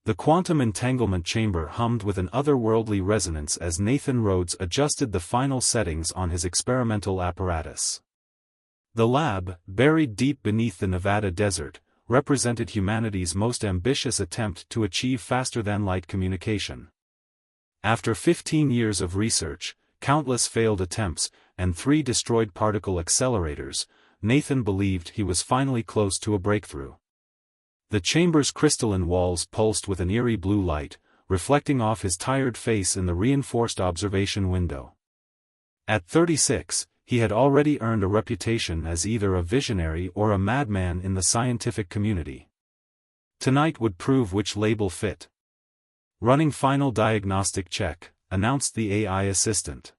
The quantum entanglement chamber hummed with an otherworldly resonance as Nathan Rhodes adjusted the final settings on his experimental apparatus. The lab, buried deep beneath the Nevada desert, represented humanity's most ambitious attempt to achieve faster-than-light communication. After 15 years of research, countless failed attempts, and 3 destroyed particle accelerators, Nathan believed he was finally close to a breakthrough. The chamber's crystalline walls pulsed with an eerie blue light, reflecting off his tired face in the reinforced observation window. At 36, he had already earned a reputation as either a visionary or a madman in the scientific community. Tonight would prove which label fit. "Running final diagnostic check," announced the AI assistant.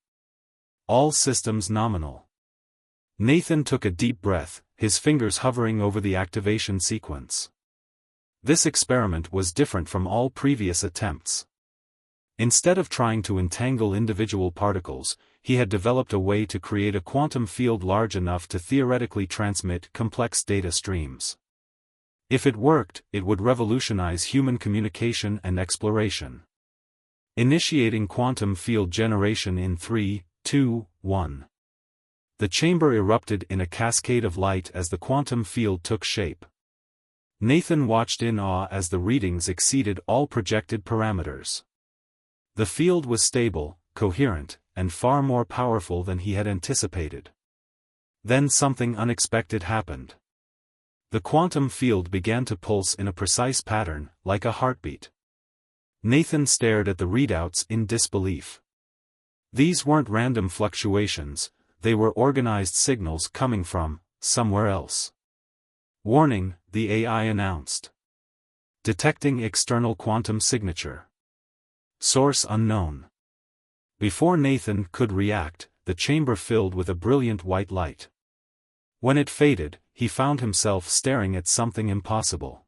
"All systems nominal." Nathan took a deep breath, his fingers hovering over the activation sequence. This experiment was different from all previous attempts. Instead of trying to entangle individual particles, he had developed a way to create a quantum field large enough to theoretically transmit complex data streams. If it worked, it would revolutionize human communication and exploration. Initiating quantum field generation in 3, 2, 1. The chamber erupted in a cascade of light as the quantum field took shape. Nathan watched in awe as the readings exceeded all projected parameters. The field was stable, coherent, and far more powerful than he had anticipated. Then something unexpected happened. The quantum field began to pulse in a precise pattern, like a heartbeat. Nathan stared at the readouts in disbelief. These weren't random fluctuations, they were organized signals coming from somewhere else. "Warning," the AI announced. "Detecting external quantum signature. Source unknown." Before Nathan could react, the chamber filled with a brilliant white light. When it faded, he found himself staring at something impossible.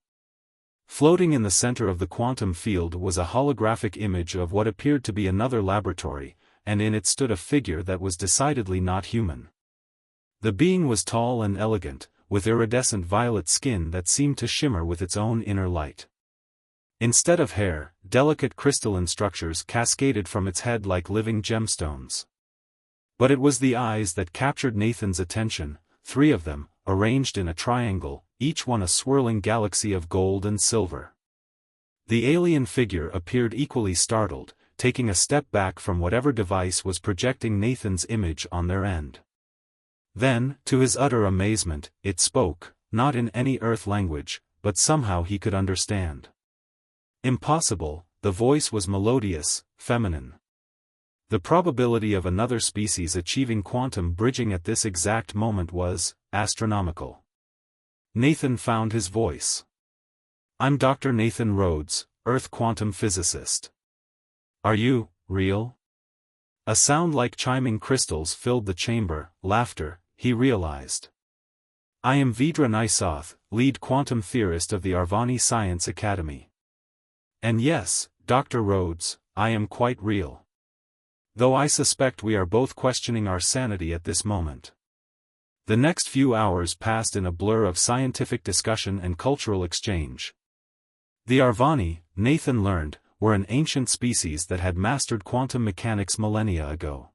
Floating in the center of the quantum field was a holographic image of what appeared to be another laboratory, and in it stood a figure that was decidedly not human. The being was tall and elegant, with iridescent violet skin that seemed to shimmer with its own inner light. Instead of hair, delicate crystalline structures cascaded from its head like living gemstones. But it was the eyes that captured Nathan's attention, 3 of them, arranged in a triangle, each one a swirling galaxy of gold and silver. The alien figure appeared equally startled, taking a step back from whatever device was projecting Nathan's image on their end. Then, to his utter amazement, it spoke, not in any Earth language, but somehow he could understand. Impossible, the voice was melodious, feminine. The probability of another species achieving quantum bridging at this exact moment was astronomical. Nathan found his voice. "I'm Dr. Nathan Rhodes, Earth quantum physicist. Are you real?" A sound like chiming crystals filled the chamber, laughter, he realized. "I am Vidra Naisoth, lead quantum theorist of the Arvani Science Academy. And yes, Dr. Rhodes, I am quite real. Though I suspect we are both questioning our sanity at this moment." The next few hours passed in a blur of scientific discussion and cultural exchange. The Arvani, Nathan learned, were an ancient species that had mastered quantum mechanics millennia ago.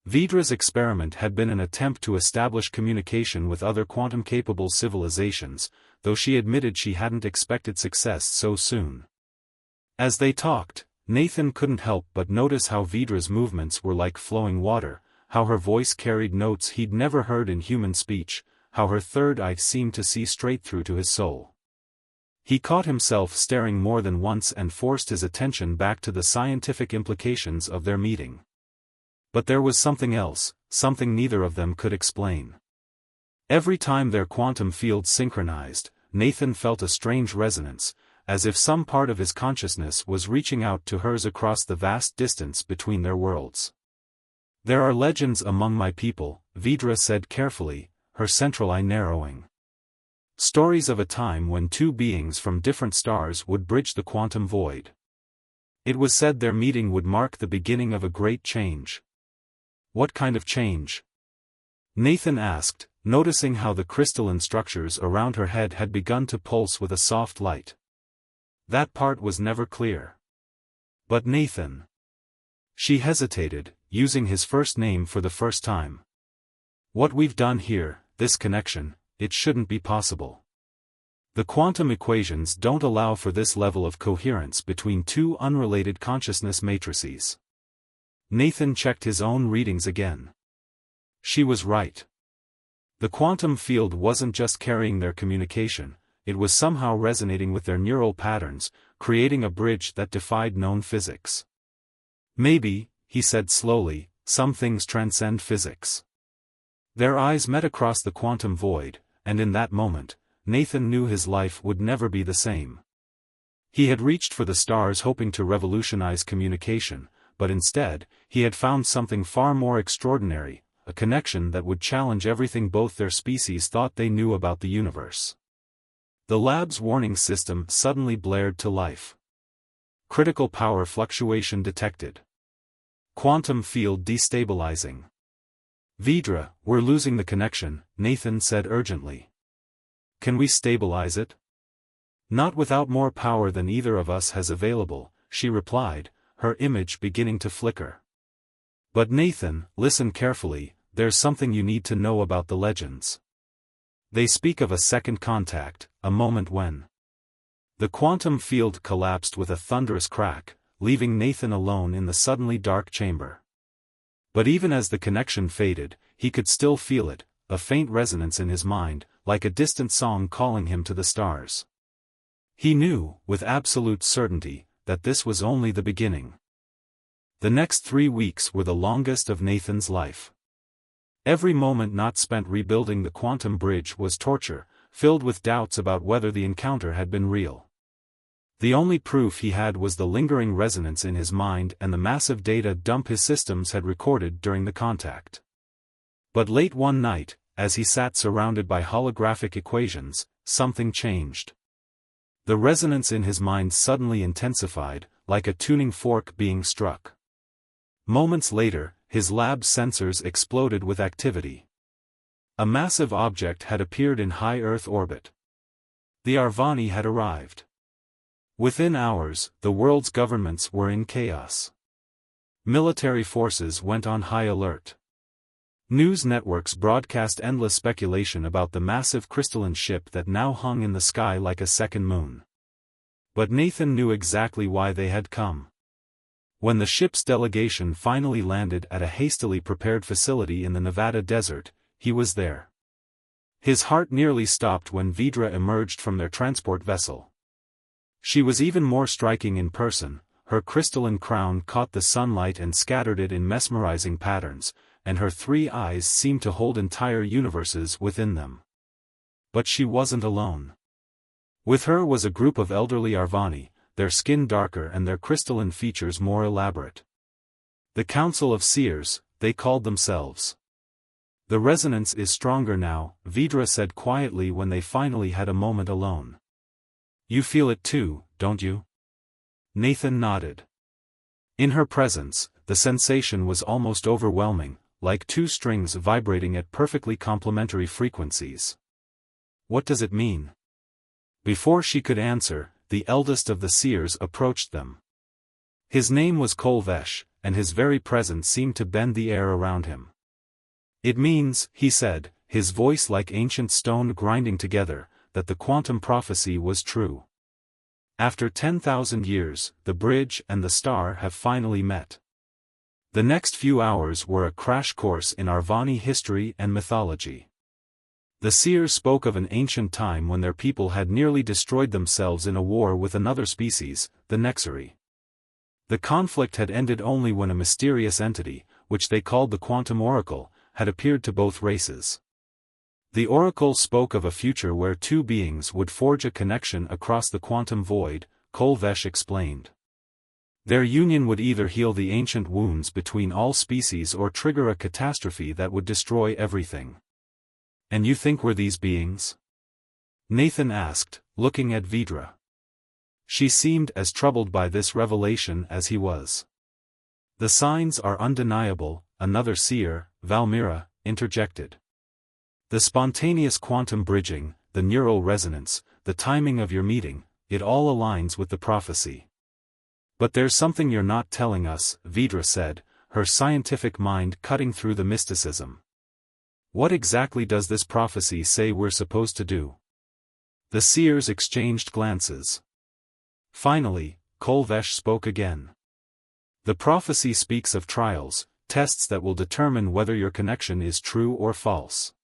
Vidra's experiment had been an attempt to establish communication with other quantum-capable civilizations, though she admitted she hadn't expected success so soon. As they talked, Nathan couldn't help but notice how Vidra's movements were like flowing water, how her voice carried notes he'd never heard in human speech, how her third eye seemed to see straight through to his soul. He caught himself staring more than once and forced his attention back to the scientific implications of their meeting. But there was something else, something neither of them could explain. Every time their quantum fields synchronized, Nathan felt a strange resonance, as if some part of his consciousness was reaching out to hers across the vast distance between their worlds. "There are legends among my people," Vidra said carefully, her central eye narrowing. "Stories of a time when 2 beings from different stars would bridge the quantum void. It was said their meeting would mark the beginning of a great change." "What kind of change?" Nathan asked, noticing how the crystalline structures around her head had begun to pulse with a soft light. That part was never clear. But Nathan. She hesitated, using his first name for the first time. What we've done here, this connection, it shouldn't be possible. The quantum equations don't allow for this level of coherence between two unrelated consciousness matrices. Nathan checked his own readings again. She was right. The quantum field wasn't just carrying their communication, it was somehow resonating with their neural patterns, creating a bridge that defied known physics. Maybe, he said slowly, some things transcend physics. Their eyes met across the quantum void, and in that moment, Nathan knew his life would never be the same. He had reached for the stars hoping to revolutionize communication, but instead, he had found something far more extraordinary, a connection that would challenge everything both their species thought they knew about the universe. The lab's warning system suddenly blared to life. Critical power fluctuation detected. Quantum field destabilizing. Vidra, we're losing the connection, Nathan said urgently. Can we stabilize it? Not without more power than either of us has available, she replied, her image beginning to flicker. But Nathan, listen carefully, there's something you need to know about the legends. They speak of a second contact, a moment when the quantum field collapsed with a thunderous crack, leaving Nathan alone in the suddenly dark chamber. But even as the connection faded, he could still feel it, a faint resonance in his mind, like a distant song calling him to the stars. He knew, with absolute certainty, that this was only the beginning. The next 3 weeks were the longest of Nathan's life. Every moment not spent rebuilding the quantum bridge was torture, filled with doubts about whether the encounter had been real. The only proof he had was the lingering resonance in his mind and the massive data dump his systems had recorded during the contact. But late one night, as he sat surrounded by holographic equations, something changed. The resonance in his mind suddenly intensified, like a tuning fork being struck. Moments later, his lab sensors exploded with activity. A massive object had appeared in high Earth orbit. The Arvani had arrived. Within hours, the world's governments were in chaos. Military forces went on high alert. News networks broadcast endless speculation about the massive crystalline ship that now hung in the sky like a second moon. But Nathan knew exactly why they had come. When the ship's delegation finally landed at a hastily prepared facility in the Nevada desert, he was there. His heart nearly stopped when Vidra emerged from their transport vessel. She was even more striking in person, her crystalline crown caught the sunlight and scattered it in mesmerizing patterns, and her 3 eyes seemed to hold entire universes within them. But she wasn't alone. With her was a group of elderly Arvani, their skin darker and their crystalline features more elaborate. The Council of Seers, they called themselves. The resonance is stronger now, Vidra said quietly when they finally had a moment alone. You feel it too, don't you? Nathan nodded. In her presence, the sensation was almost overwhelming, like 2 strings vibrating at perfectly complementary frequencies. What does it mean? Before she could answer, the eldest of the seers approached them. His name was Kolvesh, and his very presence seemed to bend the air around him. It means, he said, his voice like ancient stone grinding together, that the quantum prophecy was true. After 10,000 years, the bridge and the star have finally met. The next few hours were a crash course in Arvani history and mythology. The seers spoke of an ancient time when their people had nearly destroyed themselves in a war with another species, the Nexari. The conflict had ended only when a mysterious entity, which they called the Quantum Oracle, had appeared to both races. The Oracle spoke of a future where 2 beings would forge a connection across the quantum void, Kolvesh explained. Their union would either heal the ancient wounds between all species or trigger a catastrophe that would destroy everything. And you think we're these beings? Nathan asked, looking at Vidra. She seemed as troubled by this revelation as he was. The signs are undeniable, another seer, Valmira, interjected. The spontaneous quantum bridging, the neural resonance, the timing of your meeting, it all aligns with the prophecy. But there's something you're not telling us, Vidra said, her scientific mind cutting through the mysticism. What exactly does this prophecy say we're supposed to do? The seers exchanged glances. Finally, Kolvesh spoke again. The prophecy speaks of trials, tests that will determine whether your connection is true or false.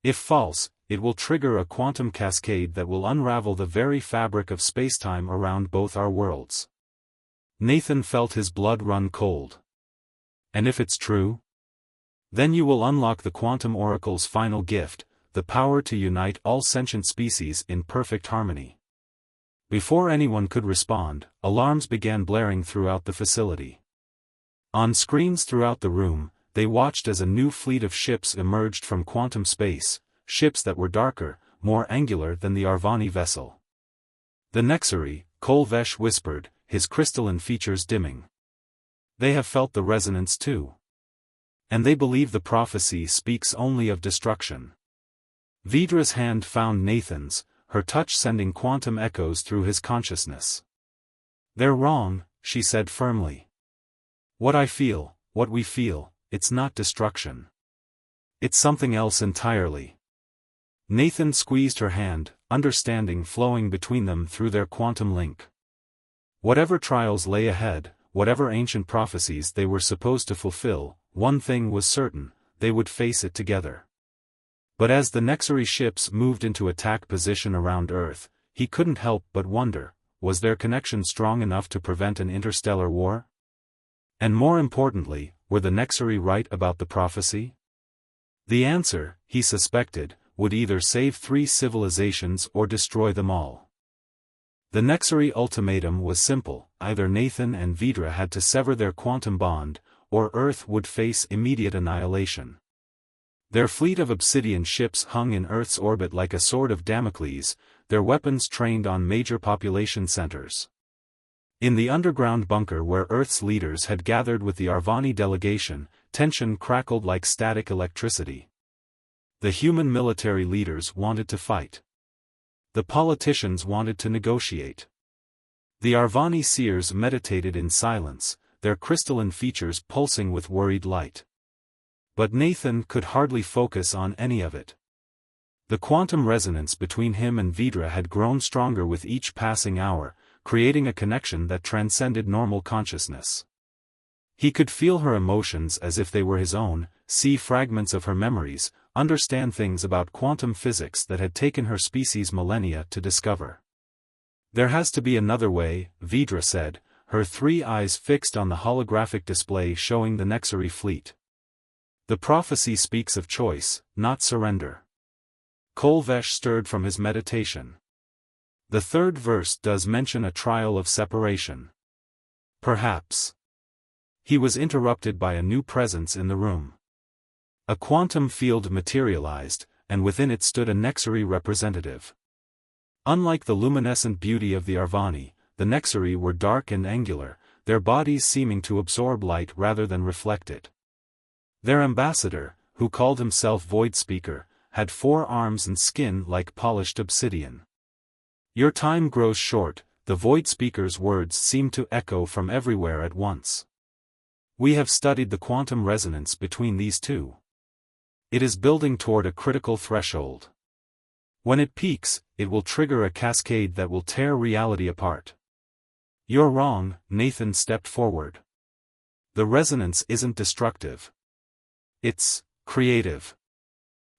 If false, it will trigger a quantum cascade that will unravel the very fabric of spacetime around both our worlds. Nathan felt his blood run cold. And if it's true? Then you will unlock the quantum oracle's final gift, the power to unite all sentient species in perfect harmony. Before anyone could respond, alarms began blaring throughout the facility. On screens throughout the room, they watched as a new fleet of ships emerged from quantum space, ships that were darker, more angular than the Arvani vessel. The Nexari, Kolvesh whispered, his crystalline features dimming. They have felt the resonance too. And they believe the prophecy speaks only of destruction. Vidra's hand found Nathan's, her touch sending quantum echoes through his consciousness. They're wrong, she said firmly. What I feel, what we feel, it's not destruction. It's something else entirely. Nathan squeezed her hand, understanding flowing between them through their quantum link. Whatever trials lay ahead, whatever ancient prophecies they were supposed to fulfill, one thing was certain, they would face it together. But as the Nexari ships moved into attack position around Earth, he couldn't help but wonder, was their connection strong enough to prevent an interstellar war? And more importantly, were the Nexari right about the prophecy? The answer, he suspected, would either save 3 civilizations or destroy them all. The Nexari ultimatum was simple, either Nathan and Vidra had to sever their quantum bond, or Earth would face immediate annihilation. Their fleet of obsidian ships hung in Earth's orbit like a sword of Damocles, their weapons trained on major population centers. In the underground bunker where Earth's leaders had gathered with the Arvani delegation, tension crackled like static electricity. The human military leaders wanted to fight. The politicians wanted to negotiate. The Arvani seers meditated in silence, their crystalline features pulsing with worried light. But Nathan could hardly focus on any of it. The quantum resonance between him and Vidra had grown stronger with each passing hour, creating a connection that transcended normal consciousness. He could feel her emotions as if they were his own, see fragments of her memories, understand things about quantum physics that had taken her species millennia to discover. There has to be another way, Vidra said, her 3 eyes fixed on the holographic display showing the Nexari fleet. The prophecy speaks of choice, not surrender. Kolvesh stirred from his meditation. The 3rd verse does mention a trial of separation. Perhaps. He was interrupted by a new presence in the room. A quantum field materialized, and within it stood a Nexari representative. Unlike the luminescent beauty of the Arvani, the Nexari were dark and angular, their bodies seeming to absorb light rather than reflect it. Their ambassador, who called himself Void Speaker, had 4 arms and skin like polished obsidian. Your time grows short, the Void Speaker's words seemed to echo from everywhere at once. We have studied the quantum resonance between these two. It is building toward a critical threshold. When it peaks, it will trigger a cascade that will tear reality apart. You're wrong, Nathan stepped forward. The resonance isn't destructive. It's creative.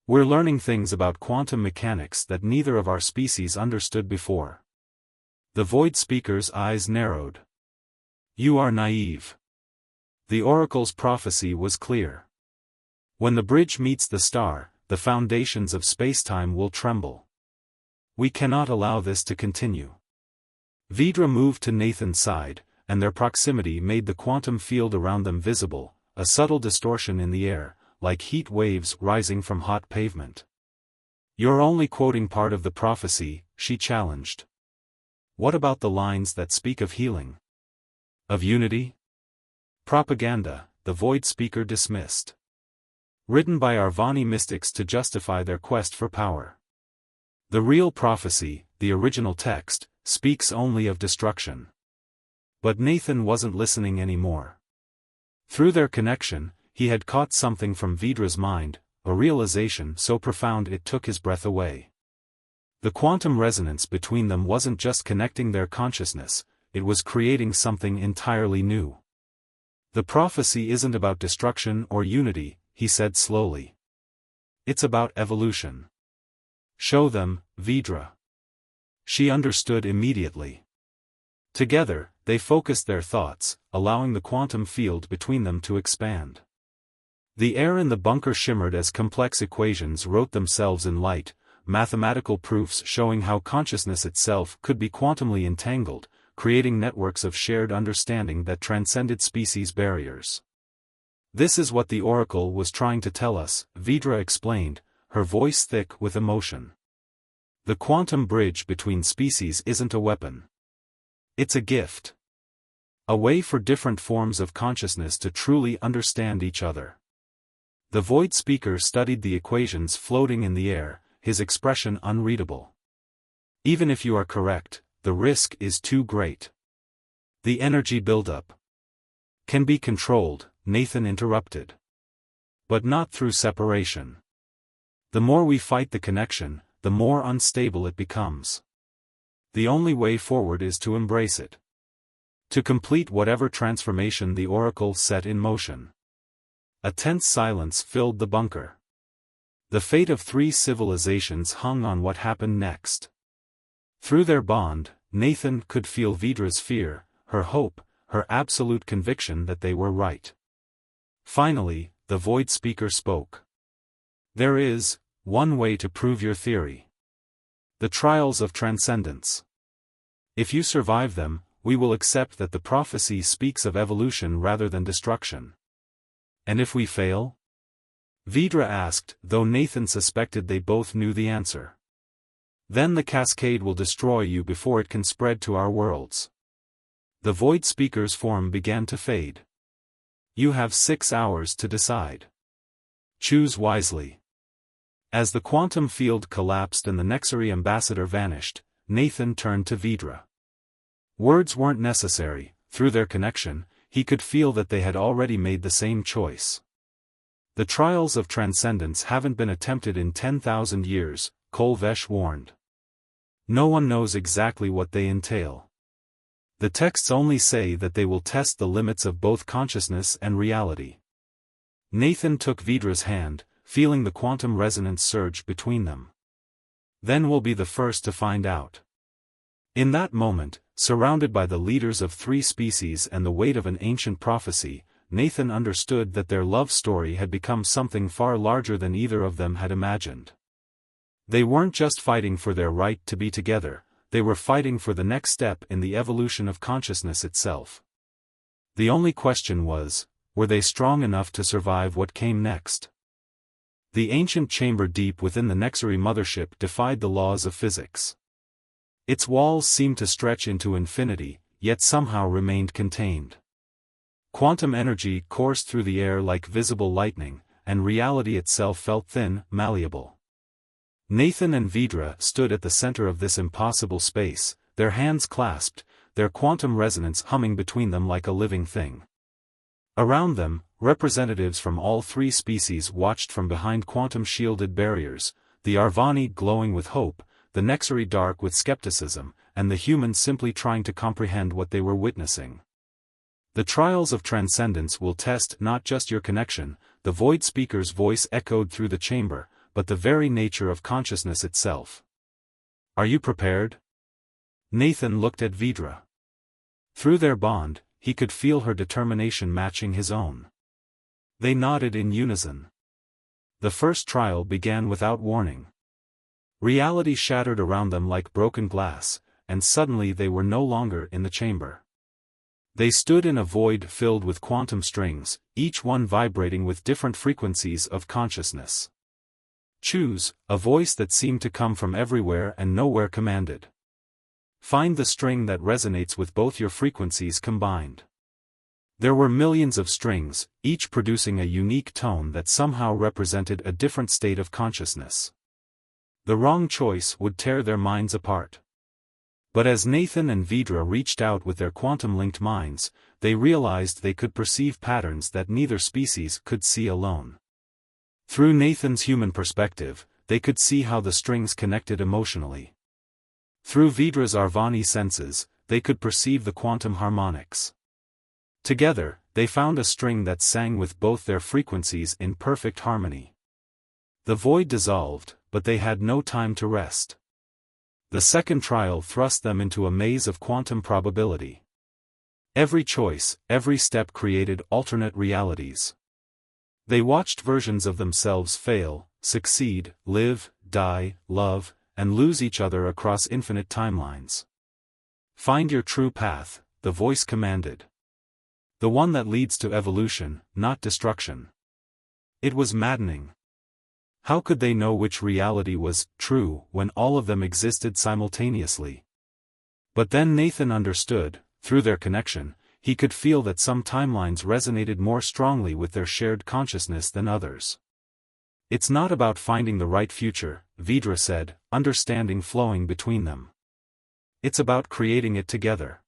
We're learning things about quantum mechanics that neither of our species understood before. The Void Speaker's eyes narrowed. You are naive. The oracle's prophecy was clear. When the bridge meets the star, the foundations of spacetime will tremble. We cannot allow this to continue. Vidra moved to Nathan's side, and their proximity made the quantum field around them visible, a subtle distortion in the air, like heat waves rising from hot pavement. You're only quoting part of the prophecy, she challenged. What about the lines that speak of healing? Of unity? Propaganda, the Void Speaker dismissed. Written by Arvani mystics to justify their quest for power. The real prophecy, the original text, speaks only of destruction. But Nathan wasn't listening anymore. Through their connection, he had caught something from Vidra's mind, a realization so profound it took his breath away. The quantum resonance between them wasn't just connecting their consciousness, it was creating something entirely new. The prophecy isn't about destruction or unity, he said slowly. It's about evolution. Show them, Vidra. She understood immediately. Together, they focused their thoughts, allowing the quantum field between them to expand. The air in the bunker shimmered as complex equations wrote themselves in light, mathematical proofs showing how consciousness itself could be quantumly entangled, creating networks of shared understanding that transcended species barriers. This is what the Oracle was trying to tell us, Vidra explained, her voice thick with emotion. The quantum bridge between species isn't a weapon. It's a gift. A way for different forms of consciousness to truly understand each other. The void speaker studied the equations floating in the air, his expression unreadable. Even if you are correct, the risk is too great. The energy buildup can be controlled, Nathan interrupted. But not through separation. The more we fight the connection, the more unstable it becomes. The only way forward is to embrace it. To complete whatever transformation the Oracle set in motion. A tense silence filled the bunker. The fate of 3 civilizations hung on what happened next. Through their bond, Nathan could feel Vidra's fear, her hope, her absolute conviction that they were right. Finally, the void speaker spoke. There is one way to prove your theory. The trials of transcendence. If you survive them, we will accept that the prophecy speaks of evolution rather than destruction. And if we fail? Vidra asked, though Nathan suspected they both knew the answer. Then the cascade will destroy you before it can spread to our worlds. The void speaker's form began to fade. You have 6 hours to decide. Choose wisely. As the quantum field collapsed and the Nexari ambassador vanished, Nathan turned to Vidra. Words weren't necessary, through their connection, he could feel that they had already made the same choice. The trials of transcendence haven't been attempted in 10,000 years, Kolvesh warned. No one knows exactly what they entail. The texts only say that they will test the limits of both consciousness and reality. Nathan took Vidra's hand, feeling the quantum resonance surge between them. Then we'll be the first to find out. In that moment, surrounded by the leaders of 3 species and the weight of an ancient prophecy, Nathan understood that their love story had become something far larger than either of them had imagined. They weren't just fighting for their right to be together, they were fighting for the next step in the evolution of consciousness itself. The only question was, were they strong enough to survive what came next? The ancient chamber deep within the Nexari mothership defied the laws of physics. Its walls seemed to stretch into infinity, yet somehow remained contained. Quantum energy coursed through the air like visible lightning, and reality itself felt thin, malleable. Nathan and Vidra stood at the center of this impossible space, their hands clasped, their quantum resonance humming between them like a living thing. Around them, representatives from all 3 species watched from behind quantum-shielded barriers, the Arvani glowing with hope, the Nexari dark with skepticism, and the humans simply trying to comprehend what they were witnessing. The trials of transcendence will test not just your connection, the void speaker's voice echoed through the chamber, but the very nature of consciousness itself. Are you prepared? Nathan looked at Vidra. Through their bond, he could feel her determination matching his own. They nodded in unison. The first trial began without warning. Reality shattered around them like broken glass, and suddenly they were no longer in the chamber. They stood in a void filled with quantum strings, each one vibrating with different frequencies of consciousness. Choose, a voice that seemed to come from everywhere and nowhere commanded. Find the string that resonates with both your frequencies combined. There were millions of strings, each producing a unique tone that somehow represented a different state of consciousness. The wrong choice would tear their minds apart. But as Nathan and Vidra reached out with their quantum-linked minds, they realized they could perceive patterns that neither species could see alone. Through Nathan's human perspective, they could see how the strings connected emotionally. Through Vidra's Arvani senses, they could perceive the quantum harmonics. Together, they found a string that sang with both their frequencies in perfect harmony. The void dissolved, but they had no time to rest. The second trial thrust them into a maze of quantum probability. Every choice, every step created alternate realities. They watched versions of themselves fail, succeed, live, die, love, and lose each other across infinite timelines. Find your true path, the voice commanded. The one that leads to evolution, not destruction. It was maddening. How could they know which reality was true when all of them existed simultaneously? But then Nathan understood, through their connection, he could feel that some timelines resonated more strongly with their shared consciousness than others. It's not about finding the right future, Vidra said, understanding flowing between them. It's about creating it together.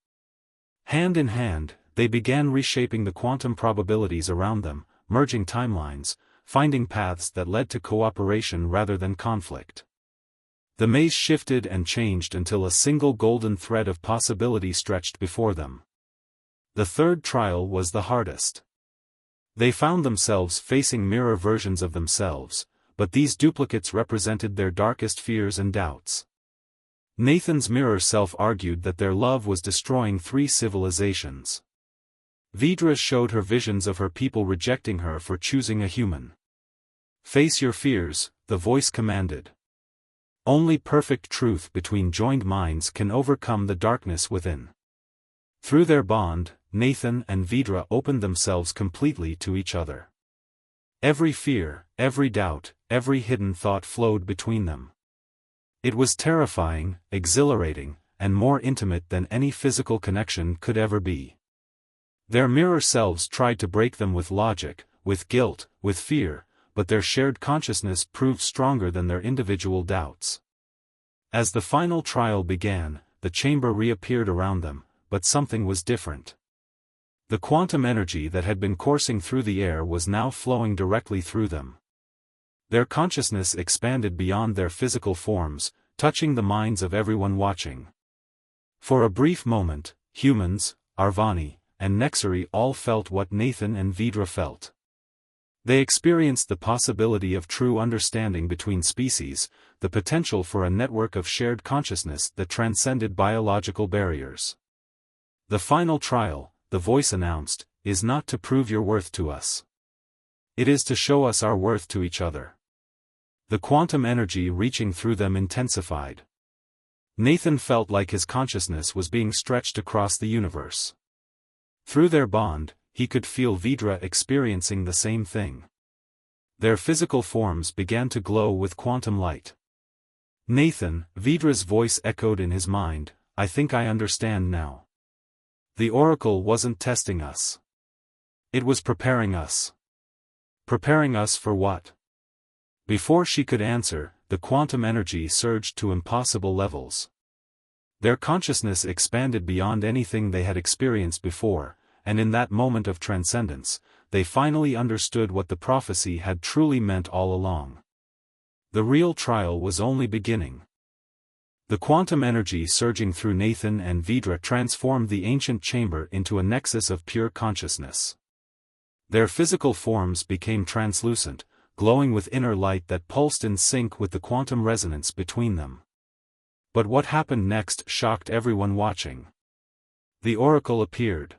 Hand in hand, they began reshaping the quantum probabilities around them, merging timelines, finding paths that led to cooperation rather than conflict. The maze shifted and changed until a single golden thread of possibility stretched before them. The third trial was the hardest. They found themselves facing mirror versions of themselves, but these duplicates represented their darkest fears and doubts. Nathan's mirror self argued that their love was destroying 3 civilizations. Vidra showed her visions of her people rejecting her for choosing a human. Face your fears, the voice commanded. Only perfect truth between joined minds can overcome the darkness within. Through their bond, Nathan and Vidra opened themselves completely to each other. Every fear, every doubt, every hidden thought flowed between them. It was terrifying, exhilarating, and more intimate than any physical connection could ever be. Their mirror selves tried to break them with logic, with guilt, with fear, but their shared consciousness proved stronger than their individual doubts. As the final trial began, the chamber reappeared around them, but something was different. The quantum energy that had been coursing through the air was now flowing directly through them. Their consciousness expanded beyond their physical forms, touching the minds of everyone watching. For a brief moment, humans, Arvani, and Nexari all felt what Nathan and Vidra felt. They experienced the possibility of true understanding between species, the potential for a network of shared consciousness that transcended biological barriers. The final trial, the voice announced, is not to prove your worth to us. It is to show us our worth to each other. The quantum energy reaching through them intensified. Nathan felt like his consciousness was being stretched across the universe. Through their bond, he could feel Vidra experiencing the same thing. Their physical forms began to glow with quantum light. Nathan, Vidra's voice echoed in his mind, I think I understand now. The oracle wasn't testing us. It was preparing us. Preparing us for what? Before she could answer, the quantum energy surged to impossible levels. Their consciousness expanded beyond anything they had experienced before, and in that moment of transcendence, they finally understood what the prophecy had truly meant all along. The real trial was only beginning. The quantum energy surging through Nathan and Vidra transformed the ancient chamber into a nexus of pure consciousness. Their physical forms became translucent, glowing with inner light that pulsed in sync with the quantum resonance between them. But what happened next shocked everyone watching. The oracle appeared.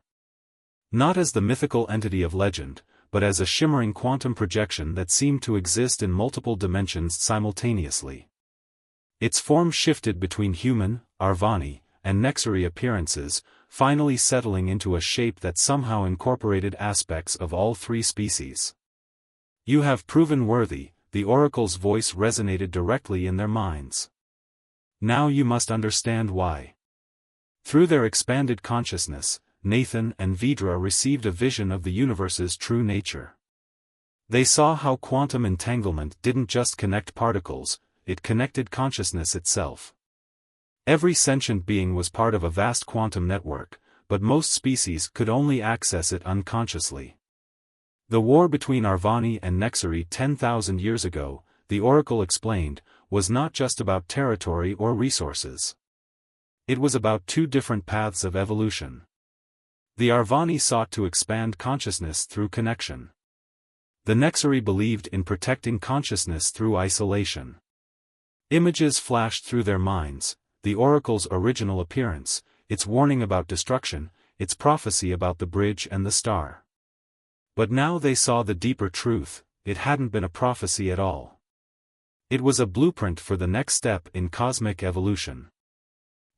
Not as the mythical entity of legend, but as a shimmering quantum projection that seemed to exist in multiple dimensions simultaneously. Its form shifted between human, Arvani, and Nexari appearances, finally settling into a shape that somehow incorporated aspects of all 3 species. You have proven worthy, the oracle's voice resonated directly in their minds. Now you must understand why. Through their expanded consciousness, Nathan and Vidra received a vision of the universe's true nature. They saw how quantum entanglement didn't just connect particles, it connected consciousness itself. Every sentient being was part of a vast quantum network, but most species could only access it unconsciously. The war between Arvani and Nexari 10,000 years ago, the Oracle explained, was not just about territory or resources. It was about two different paths of evolution. The Arvani sought to expand consciousness through connection. The Nexari believed in protecting consciousness through isolation. Images flashed through their minds, the Oracle's original appearance, its warning about destruction, its prophecy about the bridge and the star. But now they saw the deeper truth: it hadn't been a prophecy at all. It was a blueprint for the next step in cosmic evolution.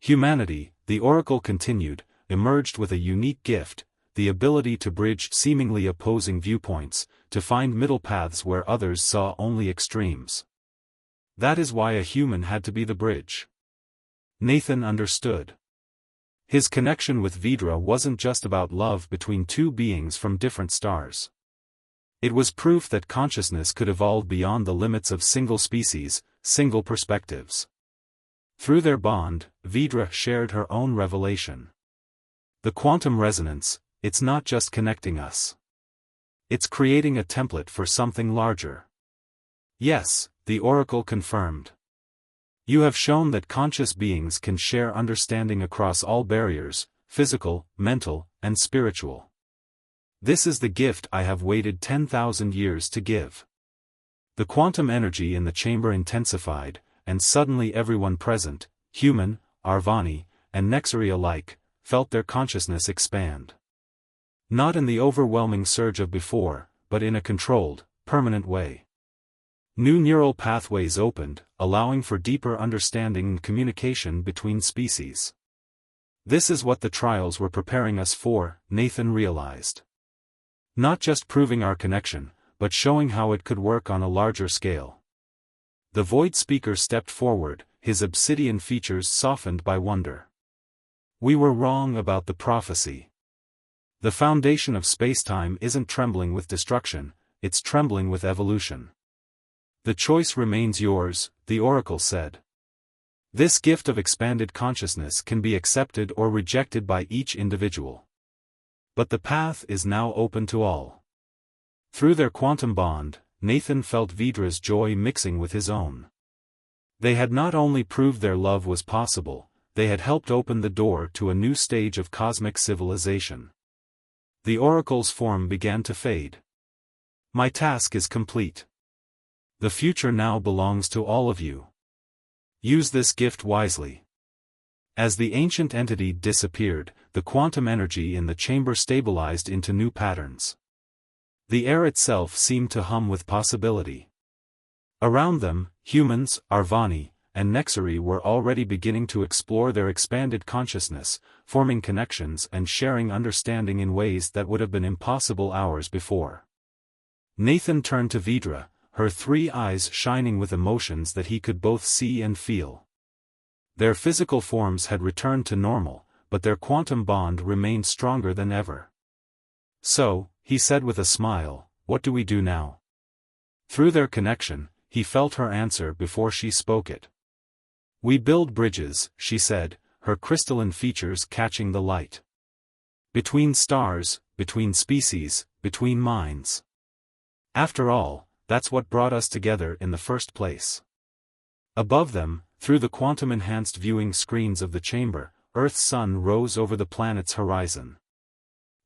Humanity, the Oracle continued, emerged with a unique gift, the ability to bridge seemingly opposing viewpoints, to find middle paths where others saw only extremes. That is why a human had to be the bridge. Nathan understood. His connection with Vidra wasn't just about love between two beings from different stars. It was proof that consciousness could evolve beyond the limits of single species, single perspectives. Through their bond, Vidra shared her own revelation. The quantum resonance, it's not just connecting us. It's creating a template for something larger. Yes, the Oracle confirmed. You have shown that conscious beings can share understanding across all barriers, physical, mental, and spiritual. This is the gift I have waited 10,000 years to give. The quantum energy in the chamber intensified, and suddenly everyone present, human, Arvani, and Nexari alike, felt their consciousness expand. Not in the overwhelming surge of before, but in a controlled, permanent way. New neural pathways opened, allowing for deeper understanding and communication between species. This is what the trials were preparing us for, Nathan realized. Not just proving our connection, but showing how it could work on a larger scale. The void speaker stepped forward, his obsidian features softened by wonder. We were wrong about the prophecy. The foundation of spacetime isn't trembling with destruction, it's trembling with evolution. The choice remains yours, the Oracle said. This gift of expanded consciousness can be accepted or rejected by each individual. But the path is now open to all. Through their quantum bond, Nathan felt Vidra's joy mixing with his own. They had not only proved their love was possible, they had helped open the door to a new stage of cosmic civilization. The Oracle's form began to fade. My task is complete. The future now belongs to all of you. Use this gift wisely. As the ancient entity disappeared, the quantum energy in the chamber stabilized into new patterns. The air itself seemed to hum with possibility. Around them, humans, Arvani, and Nexari were already beginning to explore their expanded consciousness, forming connections and sharing understanding in ways that would have been impossible hours before. Nathan turned to Vidra, her three eyes shining with emotions that he could both see and feel. Their physical forms had returned to normal, but their quantum bond remained stronger than ever. So, he said with a smile, what do we do now? Through their connection, he felt her answer before she spoke it. We build bridges, she said, her crystalline features catching the light. Between stars, between species, between minds. After all, that's what brought us together in the first place. Above them, through the quantum-enhanced viewing screens of the chamber, Earth's sun rose over the planet's horizon.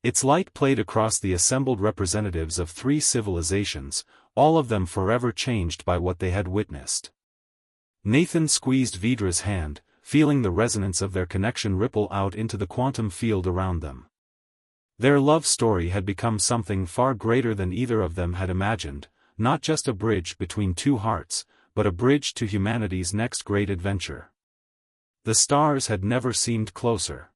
Its light played across the assembled representatives of three civilizations, all of them forever changed by what they had witnessed. Nathan squeezed Vidra's hand, feeling the resonance of their connection ripple out into the quantum field around them. Their love story had become something far greater than either of them had imagined, not just a bridge between two hearts, but a bridge to humanity's next great adventure. The stars had never seemed closer.